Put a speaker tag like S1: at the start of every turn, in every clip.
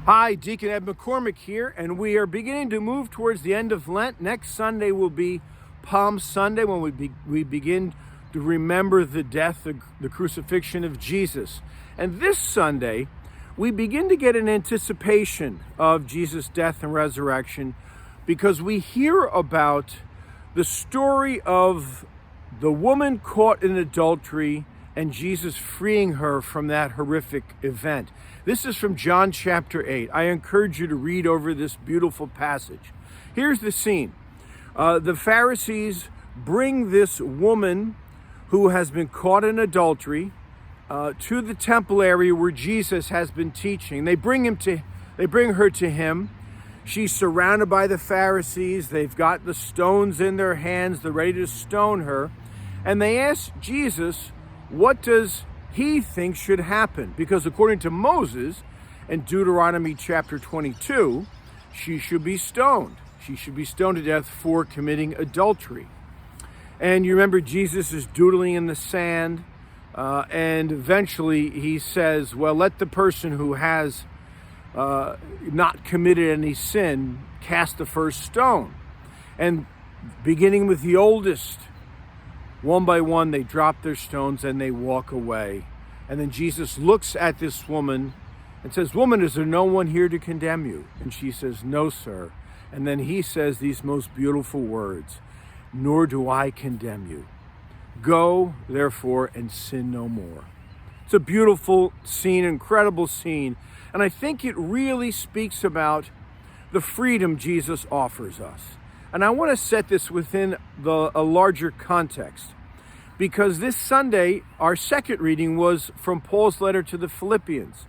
S1: Hi, Deacon Ed McCormick here, and we are beginning to move towards the end of Lent. Next Sunday will be Palm Sunday, when we begin to remember the death, the crucifixion of Jesus. And this Sunday, we begin to get an anticipation of Jesus' death and resurrection, because we hear about the story of the woman caught in adultery and Jesus freeing her from that horrific event. This is from John chapter 8. I encourage you to read over this beautiful passage. Here's the scene. The Pharisees bring this woman who has been caught in adultery to the temple area where Jesus has been teaching. They bring her to him. She's surrounded by the Pharisees. They've got the stones in their hands. They're ready to stone her. And they ask Jesus, what does he think should happen? Because according to Moses in Deuteronomy chapter 22, she should be stoned. She should be stoned to death for committing adultery. And you remember Jesus is doodling in the sand, and eventually he says, well, let the person who has not committed any sin cast the first stone. And beginning with the oldest, one by one, they drop their stones and they walk away. And then Jesus looks at this woman and says, woman, is there no one here to condemn you? And she says, no, sir. And then he says these most beautiful words, nor do I condemn you. Go, therefore, and sin no more. It's a beautiful scene, incredible scene. And I think it really speaks about the freedom Jesus offers us. And I want to set this within a larger context, because this Sunday, our second reading was from Paul's letter to the Philippians.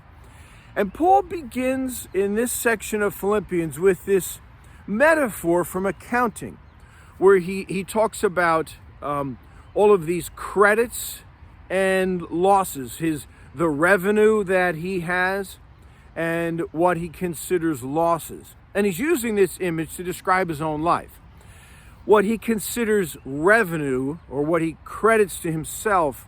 S1: And Paul begins in this section of Philippians with this metaphor from accounting, where he talks about all of these credits and losses, the revenue that he has and what he considers losses. And he's using this image to describe his own life. What he considers revenue, or what he credits to himself,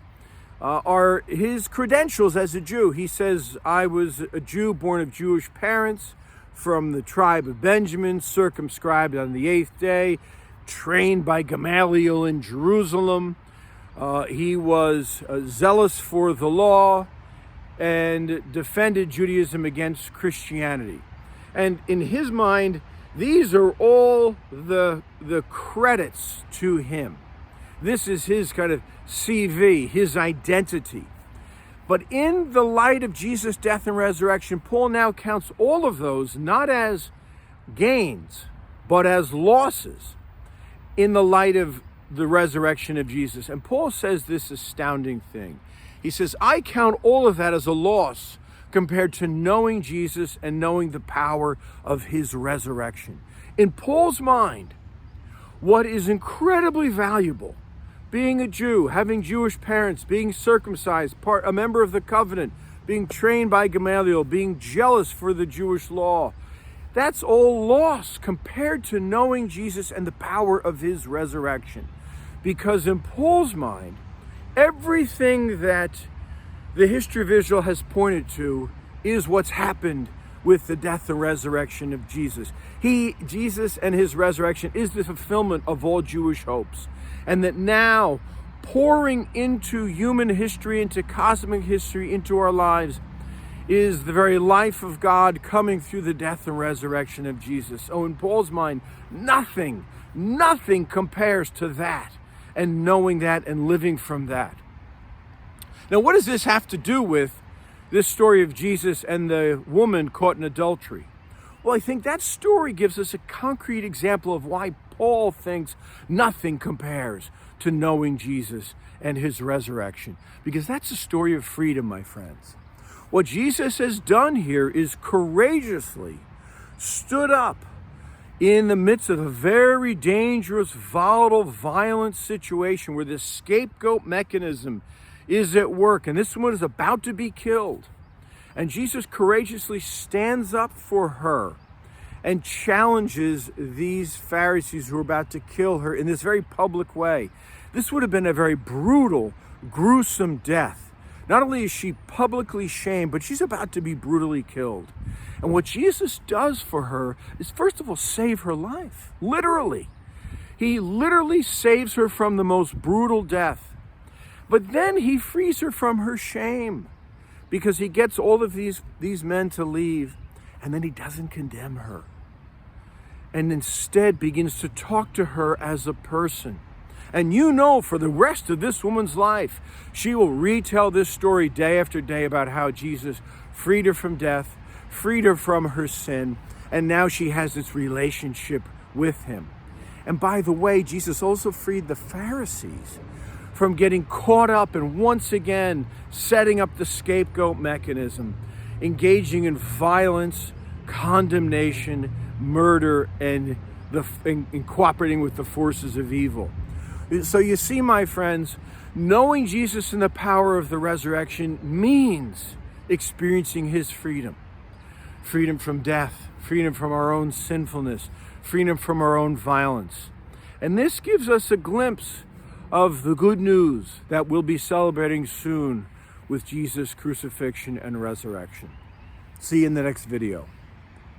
S1: are his credentials as a Jew. He says, I was a Jew born of Jewish parents, from the tribe of Benjamin, circumscribed on the 8th day, trained by Gamaliel in Jerusalem. He was zealous for the law and defended Judaism against Christianity. And in his mind, these are all the credits to him. This is his kind of CV, his identity. But in the light of Jesus' death and resurrection, Paul now counts all of those not as gains, but as losses in the light of the resurrection of Jesus. And Paul says this astounding thing. He says, I count all of that as a loss compared to knowing Jesus and knowing the power of his resurrection. In Paul's mind, what is incredibly valuable, being a Jew, having Jewish parents, being circumcised, a member of the covenant, being trained by Gamaliel, being jealous for the Jewish law, that's all loss compared to knowing Jesus and the power of his resurrection. Because in Paul's mind, everything that the history of Israel has pointed to is what's happened with the death and resurrection of Jesus. Jesus and his resurrection is the fulfillment of all Jewish hopes. And that now, pouring into human history, into cosmic history, into our lives, is the very life of God coming through the death and resurrection of Jesus. So in Paul's mind, nothing compares to that, and knowing that and living from that. Now, what does this have to do with this story of Jesus and the woman caught in adultery? Well, I think that story gives us a concrete example of why Paul thinks nothing compares to knowing Jesus and his resurrection. Because that's a story of freedom, my friends. What Jesus has done here is courageously stood up in the midst of a very dangerous, volatile, violent situation where the scapegoat mechanism is at work, and this woman is about to be killed. And Jesus courageously stands up for her and challenges these Pharisees who are about to kill her in this very public way. This would have been a very brutal, gruesome death. Not only is she publicly shamed, but she's about to be brutally killed. And what Jesus does for her is, first of all, save her life. Literally. He literally saves her from the most brutal death. But then he frees her from her shame, because he gets all of these men to leave, and then he doesn't condemn her, and instead begins to talk to her as a person. And you know, for the rest of this woman's life, she will retell this story day after day about how Jesus freed her from death, freed her from her sin, and now she has this relationship with him. And by the way, Jesus also freed the Pharisees from getting caught up and once again setting up the scapegoat mechanism, engaging in violence, condemnation, murder, and cooperating with the forces of evil. So you see, my friends, knowing Jesus and the power of the resurrection means experiencing his freedom. Freedom from death, freedom from our own sinfulness, freedom from our own violence. And this gives us a glimpse of the good news that we'll be celebrating soon with Jesus' crucifixion and resurrection. See you in the next video.